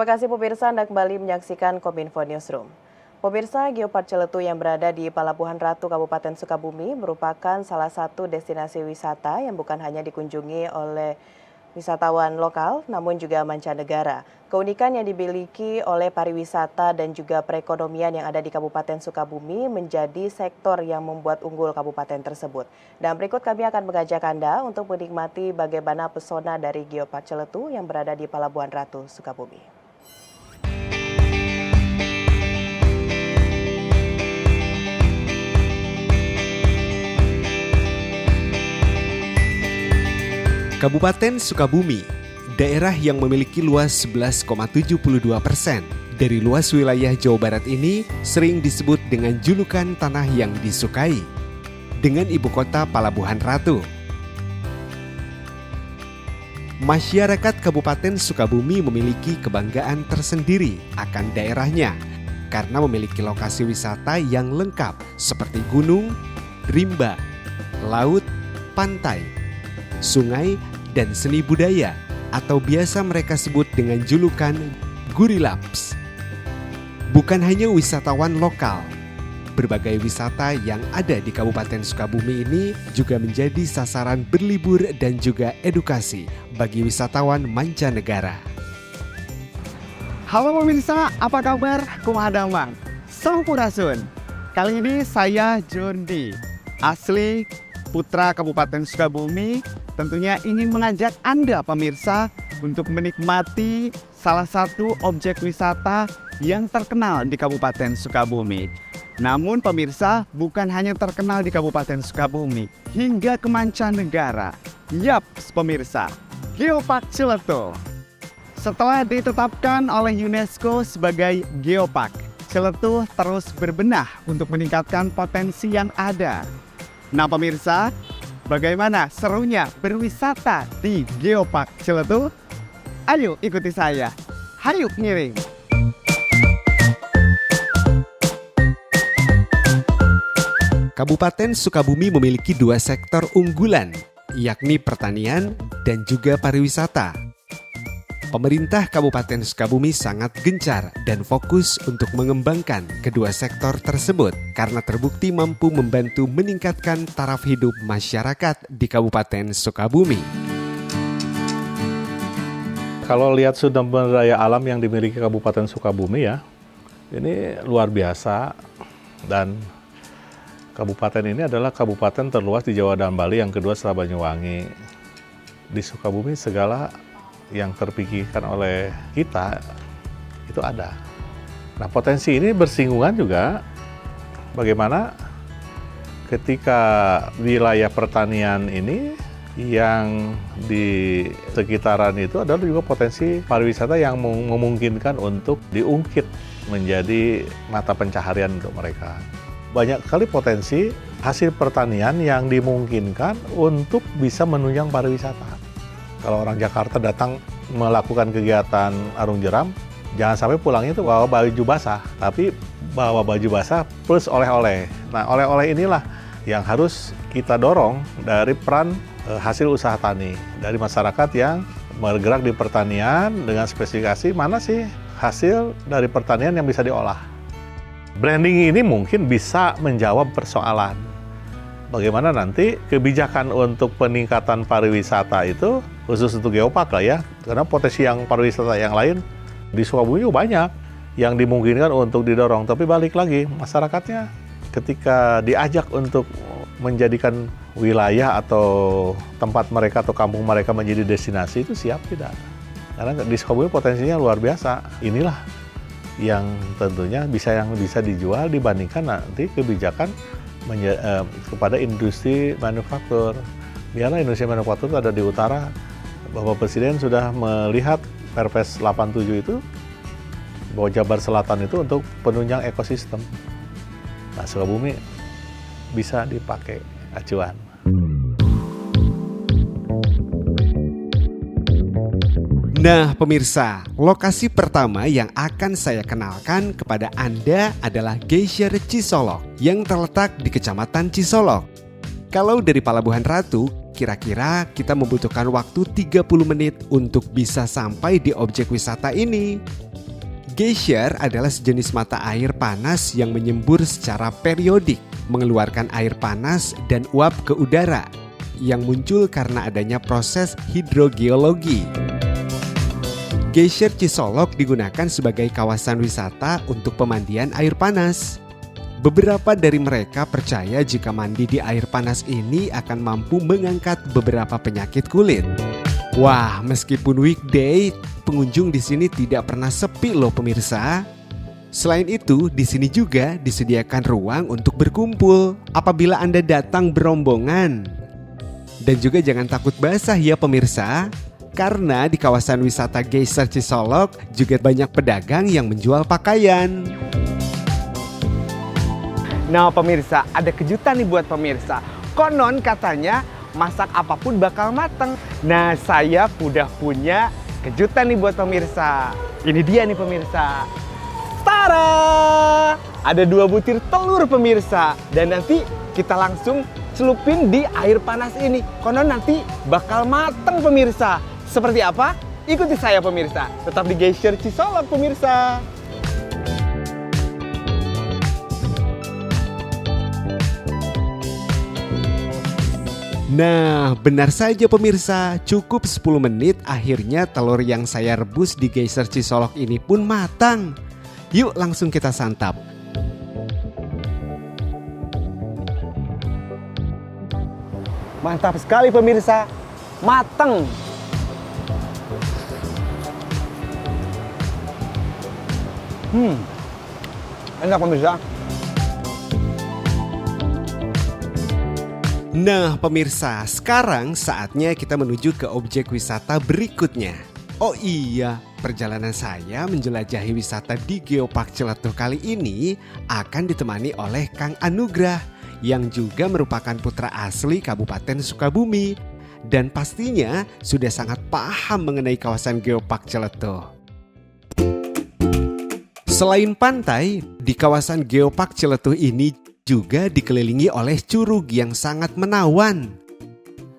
Terima kasih pemirsa Anda kembali menyaksikan Kominfo Newsroom. Pemirsa, Geopark Ciletu yang berada di Palabuhan Ratu Kabupaten Sukabumi merupakan salah satu destinasi wisata yang bukan hanya dikunjungi oleh wisatawan lokal namun juga mancanegara. Keunikan yang dimiliki oleh pariwisata dan juga perekonomian yang ada di Kabupaten Sukabumi menjadi sektor yang membuat unggul kabupaten tersebut. Dan berikut kami akan mengajak Anda untuk menikmati bagaimana pesona dari Geopark Ciletu yang berada di Palabuhan Ratu Sukabumi. Kabupaten Sukabumi, daerah yang memiliki luas 11,72% dari luas wilayah Jawa Barat ini sering disebut dengan julukan tanah yang disukai, dengan ibu kota Palabuhan Ratu. Masyarakat Kabupaten Sukabumi memiliki kebanggaan tersendiri akan daerahnya karena memiliki lokasi wisata yang lengkap seperti gunung, rimba, laut, pantai, sungai, dan seni budaya atau biasa mereka sebut dengan julukan Gurilaps. Bukan hanya wisatawan lokal, berbagai wisata yang ada di Kabupaten Sukabumi ini juga menjadi sasaran berlibur dan juga edukasi bagi wisatawan mancanegara. Halo pemirsa, apa kabar? Kumadamang, Sampurasun. Kali ini saya Jondi, asli putra Kabupaten Sukabumi, tentunya ingin mengajak Anda pemirsa untuk menikmati salah satu objek wisata yang terkenal di Kabupaten Sukabumi. Namun pemirsa, bukan hanya terkenal di Kabupaten Sukabumi, hingga ke mancanegara. Yap pemirsa, Geopark Ciletu. Setelah ditetapkan oleh UNESCO sebagai Geopark, Ciletu terus berbenah untuk meningkatkan potensi yang ada. Nah pemirsa, bagaimana serunya berwisata di Geopark Ciletu? Ayo ikuti saya. Hayu ngiring. Kabupaten Sukabumi memiliki dua sektor unggulan, yakni pertanian dan juga pariwisata. Pemerintah Kabupaten Sukabumi sangat gencar dan fokus untuk mengembangkan kedua sektor tersebut karena terbukti mampu membantu meningkatkan taraf hidup masyarakat di Kabupaten Sukabumi. Kalau lihat sumber daya alam yang dimiliki Kabupaten Sukabumi ya, ini luar biasa, dan kabupaten ini adalah kabupaten terluas di Jawa dan Bali yang kedua setelah Banyuwangi. Di Sukabumi segala yang terpikirkan oleh kita itu ada. Nah, potensi ini bersinggungan juga bagaimana ketika wilayah pertanian ini yang di sekitaran itu adalah juga potensi pariwisata yang memungkinkan untuk diungkit menjadi mata pencaharian untuk mereka. Banyak sekali potensi hasil pertanian yang dimungkinkan untuk bisa menunjang pariwisata. Kalau orang Jakarta datang melakukan kegiatan arung jeram, jangan sampai pulangnya itu bawa baju basah, tapi bawa baju basah plus oleh-oleh. Nah, oleh-oleh inilah yang harus kita dorong dari peran hasil usaha tani, dari masyarakat yang bergerak di pertanian dengan spesifikasi mana sih hasil dari pertanian yang bisa diolah. Branding ini mungkin bisa menjawab persoalan bagaimana nanti kebijakan untuk peningkatan pariwisata itu, khusus untuk Geopark lah ya, karena potensi yang pariwisata yang lain di Sukabumi banyak yang dimungkinkan untuk didorong. Tapi balik lagi, masyarakatnya ketika diajak untuk menjadikan wilayah atau tempat mereka atau kampung mereka menjadi destinasi itu siap tidak. Karena di Sukabumi potensinya luar biasa. Inilah yang tentunya bisa dijual dibandingkan nanti kebijakan kepada industri manufaktur. Biarlah industri manufaktur ada di utara. Bapak Presiden sudah melihat Perpres 87 itu bahwa Jabar Selatan itu untuk penunjang ekosistem. Nah, Sukabumi bisa dipakai acuan. Nah pemirsa, lokasi pertama yang akan saya kenalkan kepada Anda adalah Geysir Cisolok yang terletak di Kecamatan Cisolok. Kalau dari Palabuhan Ratu, kira-kira kita membutuhkan waktu 30 menit untuk bisa sampai di objek wisata ini. Geysir adalah sejenis mata air panas yang menyembur secara periodik, mengeluarkan air panas dan uap ke udara yang muncul karena adanya proses hidrogeologi. Geysir Cisolok digunakan sebagai kawasan wisata untuk pemandian air panas. Beberapa dari mereka percaya jika mandi di air panas ini akan mampu mengangkat beberapa penyakit kulit. Wah, meskipun weekday, pengunjung di sini tidak pernah sepi loh pemirsa. Selain itu, di sini juga disediakan ruang untuk berkumpul apabila Anda datang berombongan. Dan juga jangan takut basah ya pemirsa, karena di kawasan wisata Geysir Cisolok juga banyak pedagang yang menjual pakaian. Nah pemirsa, ada kejutan nih buat pemirsa. Konon katanya masak apapun bakal mateng. Nah saya udah punya kejutan nih buat pemirsa. Ini dia nih pemirsa. Tara! Ada 2 butir telur pemirsa. Dan nanti kita langsung celupin di air panas ini. Konon nanti bakal mateng pemirsa. Seperti apa? Ikuti saya pemirsa. Tetap di Geysir Cisolok pemirsa. Nah, benar saja pemirsa, cukup 10 menit akhirnya telur yang saya rebus di Geysir Cisolok ini pun matang. Yuk langsung kita santap. Mantap sekali pemirsa, mateng. Enak pemirsa. Nah pemirsa, sekarang saatnya kita menuju ke objek wisata berikutnya. Oh iya, perjalanan saya menjelajahi wisata di Geopark Ciletuh kali ini akan ditemani oleh Kang Anugrah yang juga merupakan putra asli Kabupaten Sukabumi dan pastinya sudah sangat paham mengenai kawasan Geopark Ciletuh. Selain pantai, di kawasan Geopark Ciletuh ini juga dikelilingi oleh curug yang sangat menawan.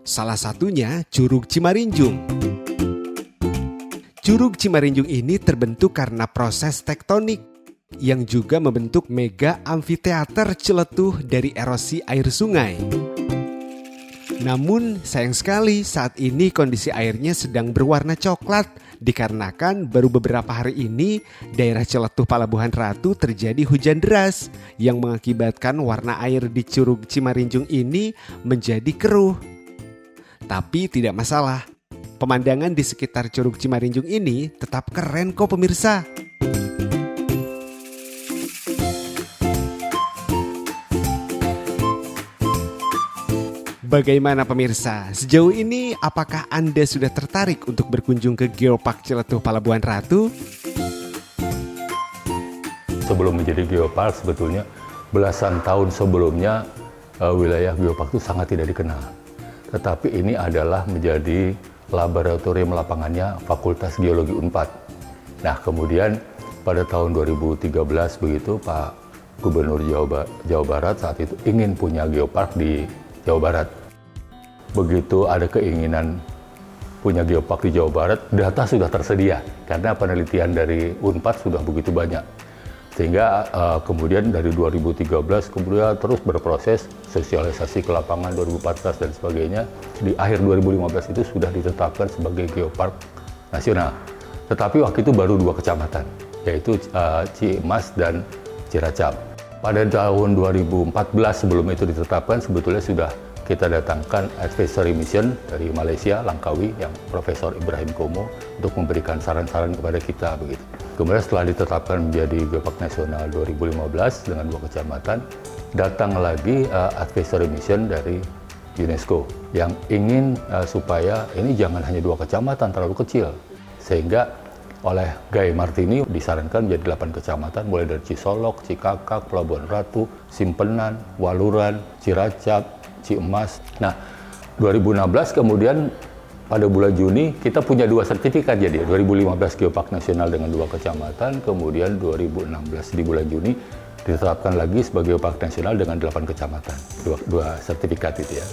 Salah satunya Curug Cimarinjung. Curug Cimarinjung ini terbentuk karena proses tektonik yang juga membentuk mega amfiteater Ciletuh dari erosi air sungai. Namun sayang sekali saat ini kondisi airnya sedang berwarna coklat dikarenakan baru beberapa hari ini daerah Ciletuh Palabuhan Ratu terjadi hujan deras yang mengakibatkan warna air di Curug Cimarinjung ini menjadi keruh. Tapi tidak masalah, pemandangan di sekitar Curug Cimarinjung ini tetap keren kok pemirsa. Bagaimana pemirsa? Sejauh ini apakah Anda sudah tertarik untuk berkunjung ke Geopark Ciletuh Palabuhan Ratu? Sebelum menjadi geopark sebetulnya belasan tahun sebelumnya wilayah geopark itu sangat tidak dikenal. Tetapi ini adalah menjadi laboratorium lapangannya Fakultas Geologi Unpad. Nah kemudian pada tahun 2013 begitu Pak Gubernur Jawa Barat saat itu ingin punya geopark di Jawa Barat. Begitu ada keinginan punya geopark di Jawa Barat, data sudah tersedia karena penelitian dari Unpad sudah begitu banyak. Sehingga kemudian dari 2013 kemudian terus berproses sosialisasi ke lapangan 2014 dan sebagainya. Di akhir 2015 itu sudah ditetapkan sebagai geopark nasional. Tetapi waktu itu baru 2 kecamatan, yaitu Cimas dan Cilacap. Pada tahun 2014 sebelum itu ditetapkan sebetulnya sudah kita datangkan advisory mission dari Malaysia, Langkawi, yang Profesor Ibrahim Komo untuk memberikan saran-saran kepada kita begitu. Kemudian setelah ditetapkan menjadi geopark nasional 2015 dengan 2 kecamatan, datang lagi advisory mission dari UNESCO yang ingin supaya ini jangan hanya 2 kecamatan terlalu kecil, sehingga oleh Guy Martini disarankan menjadi 8 kecamatan mulai dari Cisolok, Cikakak, Pelabuhan Ratu, Simpenan, Waluran, Cilacap, Cimas. Nah, 2016 kemudian pada bulan Juni kita punya 2 sertifikat jadi 2015 Geopark Nasional dengan 2 kecamatan, kemudian 2016 di bulan Juni ditetapkan lagi sebagai Geopark Nasional dengan 8 kecamatan, 2 sertifikat itu ya.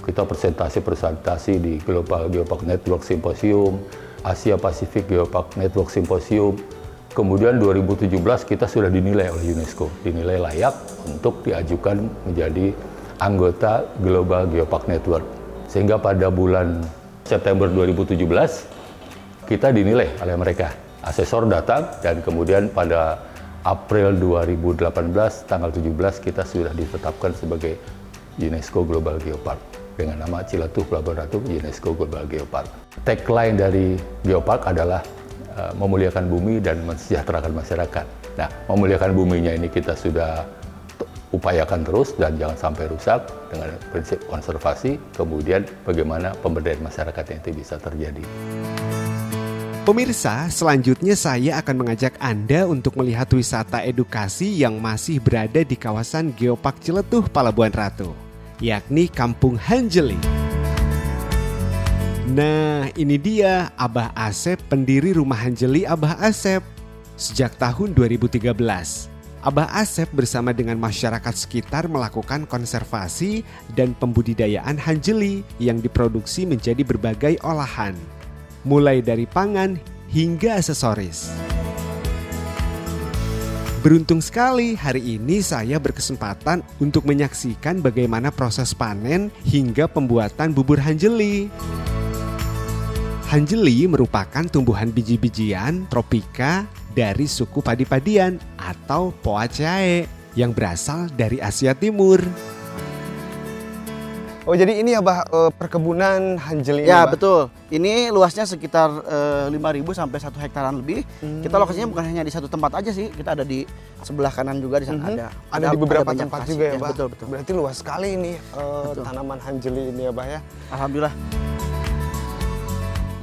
Kita presentasi di Global Geopark Network Symposium, Asia Pacific Geopark Network Symposium, Kemudian 2017 kita sudah dinilai oleh UNESCO, dinilai layak untuk diajukan menjadi anggota Global Geopark Network. Sehingga pada bulan September 2017 kita dinilai oleh mereka. Asesor datang dan kemudian pada April 2018 tanggal 17 kita sudah ditetapkan sebagai UNESCO Global Geopark dengan nama Cilatuh Pelabuhan Ratu UNESCO Global Geopark. Tagline dari Geopark adalah memuliakan bumi dan mensejahterakan masyarakat. Nah, memuliakan buminya ini kita sudah upayakan terus dan jangan sampai rusak dengan prinsip konservasi, kemudian bagaimana pemberdayaan masyarakatnya itu bisa terjadi. Pemirsa, selanjutnya saya akan mengajak Anda untuk melihat wisata edukasi yang masih berada di kawasan Geopark Ciletuh, Palabuhan Ratu, yakni Kampung Hanjeli. Nah, ini dia Abah Asep, pendiri Rumah Hanjeli Abah Asep. Sejak tahun 2013, Abah Asep bersama dengan masyarakat sekitar melakukan konservasi dan pembudidayaan hanjeli yang diproduksi menjadi berbagai olahan, mulai dari pangan hingga aksesoris. Beruntung sekali hari ini saya berkesempatan untuk menyaksikan bagaimana proses panen hingga pembuatan bubur hanjeli. Hanjeli merupakan tumbuhan biji-bijian tropika dari suku padi-padian atau Poaceae yang berasal dari Asia Timur. Oh, jadi ini ya, Bah, perkebunan hanjeli ini, Ya, Bah? betul. Ini luasnya sekitar 5.000 sampai 1 hektaran lebih. Kita lokasinya bukan hanya di satu tempat aja sih. Kita ada di sebelah kanan juga di sana Ada di beberapa banyak tempat lokasi. juga ya, Ya, Bah? betul, betul. Berarti luas sekali ini tanaman hanjeli ini ya, Bah ya? Alhamdulillah.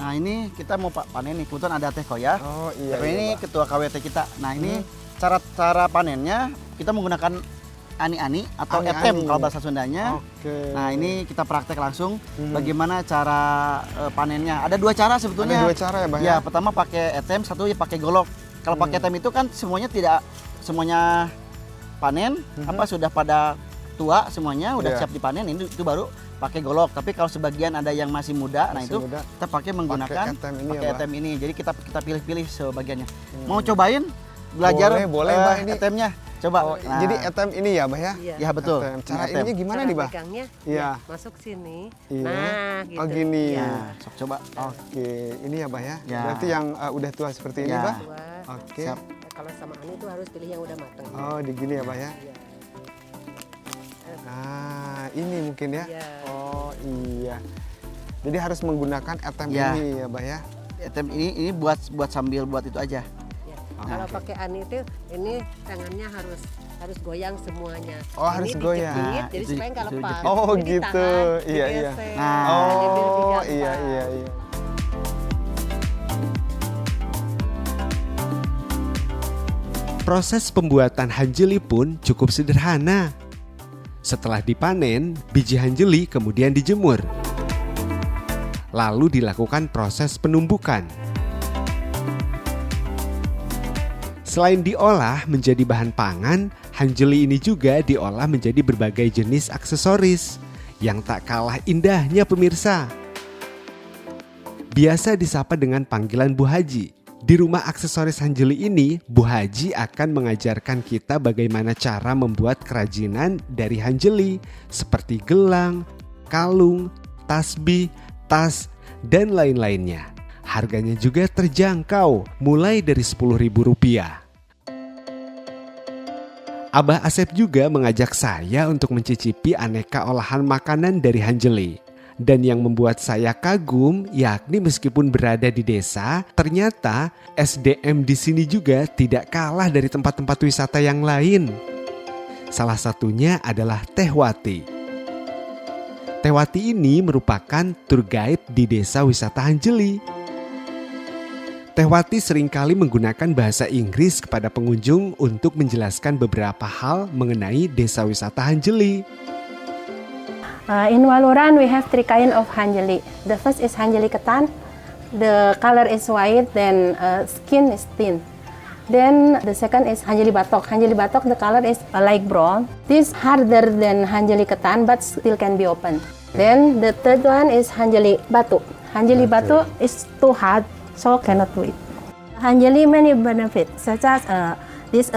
Nah, ini kita mau panen nih. Kebetulan ada Teh Koya. Oh iya. Teh Koya ini Bah. ketua KWT kita. Nah, ini cara panennya kita menggunakan ani-ani atau Ani-ani. etem kalau bahasa Sundanya. Oke. Nah, ini kita praktek langsung bagaimana cara panennya. Ada 2 cara sebetulnya. Ada 2 cara ya, Bah? Ya, pertama pakai etem, satu ya pakai golok. Kalau pakai etem itu kan semuanya panen, sudah pada tua semuanya, udah Iya. siap dipanen. Ini itu baru pakai golok. Tapi kalau sebagian ada yang masih muda, nah Masih itu muda. kita pakai menggunakan etem ini ya, pakai Bah? etem ini. Jadi kita pilih-pilih sebagiannya. Mau cobain belajar Boleh, Bah, ini. etemnya? Coba. Oh, Nah, jadi etem ini ya, Bah ya? ya betul. Etem. Cara Ini etem. ininya gimana Cara nih, Bah? pegangnya, Iya. ya, masuk sini. Iya. Nah, gitu. Oh, gini. Ya, sok coba. Oke, ini ya, Bah ya? Ya. Berarti yang udah tua seperti ini, Ya. Bah? Wah, Oke. Siap. kalau sama Ani itu harus pilih yang udah matang. Oh, di gini ya, Bah ya? Iya. Nah, ini mungkin ya? Iya. Oh, iya. Jadi harus menggunakan etem Ya. ini ya, Bah ya? Etem ini buat sambil buat itu aja. Ya. Kalau pakai Ani itu, ini tangannya harus goyang semuanya. Oh, harus Ini goyang. dijepit, Nah, jadi itu supaya nggak dijepit. lepas. Oh, Jadi gitu. tangan Iya, iya. digeser. Nah. Jadi lebih Oh, gampang. iya, iya, iya. Proses pembuatan hanjeli pun cukup sederhana. Setelah dipanen, biji hanjeli kemudian dijemur. Lalu dilakukan proses penumbukan. Selain diolah menjadi bahan pangan, hanjeli ini juga diolah menjadi berbagai jenis aksesoris yang tak kalah indahnya pemirsa. Biasa disapa dengan panggilan Bu Haji. Di rumah aksesoris hanjeli ini, Bu Haji akan mengajarkan kita bagaimana cara membuat kerajinan dari hanjeli seperti gelang, kalung, tasbih, tas, dan lain-lainnya. Harganya juga terjangkau, mulai dari Rp10.000. Abah Asep juga mengajak saya untuk mencicipi aneka olahan makanan dari hanjeli. Dan yang membuat saya kagum, yakni meskipun berada di desa, ternyata SDM di sini juga tidak kalah dari tempat-tempat wisata yang lain. Salah satunya adalah Teh Wati. Teh Wati ini merupakan tour guide di desa wisata Hanjeli. Teh Wati seringkali menggunakan bahasa Inggris kepada pengunjung untuk menjelaskan beberapa hal mengenai desa wisata Hanjeli. In Waluran, we have 3 kind of hanjeli. The first is hanjeli ketan. The color is white, then skin is thin. Then the second is hanjeli batok. Hanjeli batok, the color is light brown. This harder than hanjeli ketan, but still can be opened. Then the third one is hanjeli batu. Hanjeli batu is too hard, so cannot do it. Hanjeli many benefits such as this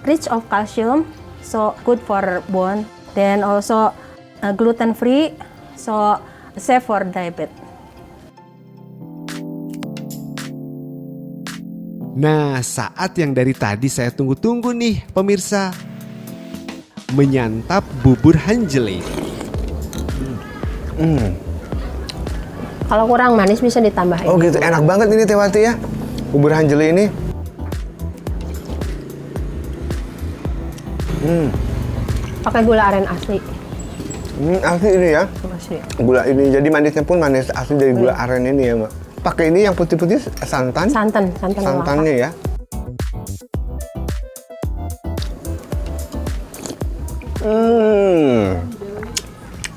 rich of calcium, so good for bone. Then also gluten free, so safe for diabetes. Nah, saat yang dari tadi saya tunggu-tunggu nih pemirsa. Menyantap bubur hanjeli. Kalau kurang manis bisa ditambahin. Oh gitu, enak banget ini Tewati ya. Bubur hanjeli ini. Pakai gula aren asli. Asli ini ya. Asli. Gula ini, jadi manisnya pun manis asli dari gula aren ini ya Mbak. Pakai ini yang putih-putih santan. Santannya ya.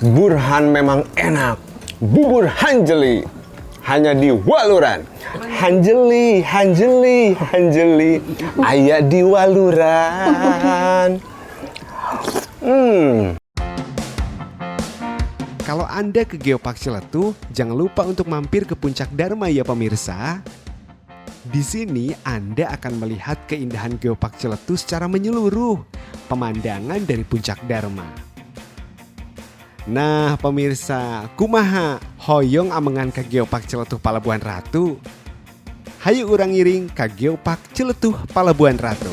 Burhan memang enak. Bubur hanjeli hanya di Waluran. Hanjeli, hanjeli, hanjeli, ayah di Waluran. Kalau Anda ke Geopark Ciletuh, jangan lupa untuk mampir ke Puncak Dharma ya pemirsa. Di sini Anda akan melihat keindahan Geopark Ciletuh secara menyeluruh, pemandangan dari Puncak Dharma. Nah pemirsa, kumaha hoyong amengan ke Geopark Ciletuh Palabuhan Ratu. Hayu urang ngiring ke Geopark Ciletuh Palabuhan Ratu.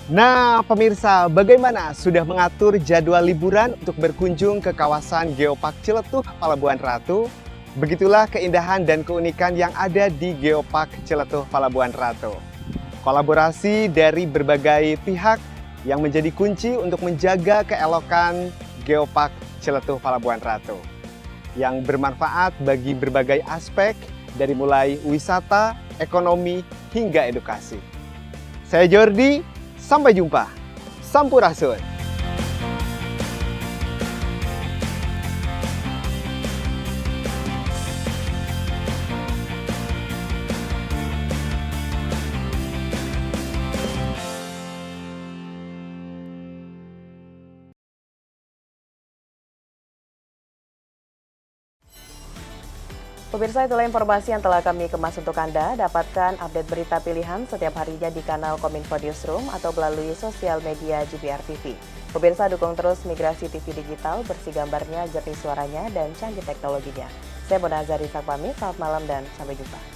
Nah pemirsa, bagaimana? Sudah mengatur jadwal liburan untuk berkunjung ke kawasan Geopark Ciletuh Palabuhan Ratu? Begitulah keindahan dan keunikan yang ada di Geopark Ciletuh Palabuhan Ratu. Kolaborasi dari berbagai pihak yang menjadi kunci untuk menjaga keelokan Geopark Ciletuh Palabuhan Ratu. Yang bermanfaat bagi berbagai aspek dari mulai wisata, ekonomi, hingga edukasi. Saya Jordi, sampai jumpa. Sampurasun. Pemirsa, itulah informasi yang telah kami kemas untuk Anda. Dapatkan update berita pilihan setiap harinya di kanal Kominfo Newsroom atau melalui sosial media GBR TV. Pemirsa, dukung terus Migrasi TV Digital, bersih gambarnya, jernih suaranya, dan canggih teknologinya. Saya Mona Azari pamit, selamat malam dan sampai jumpa.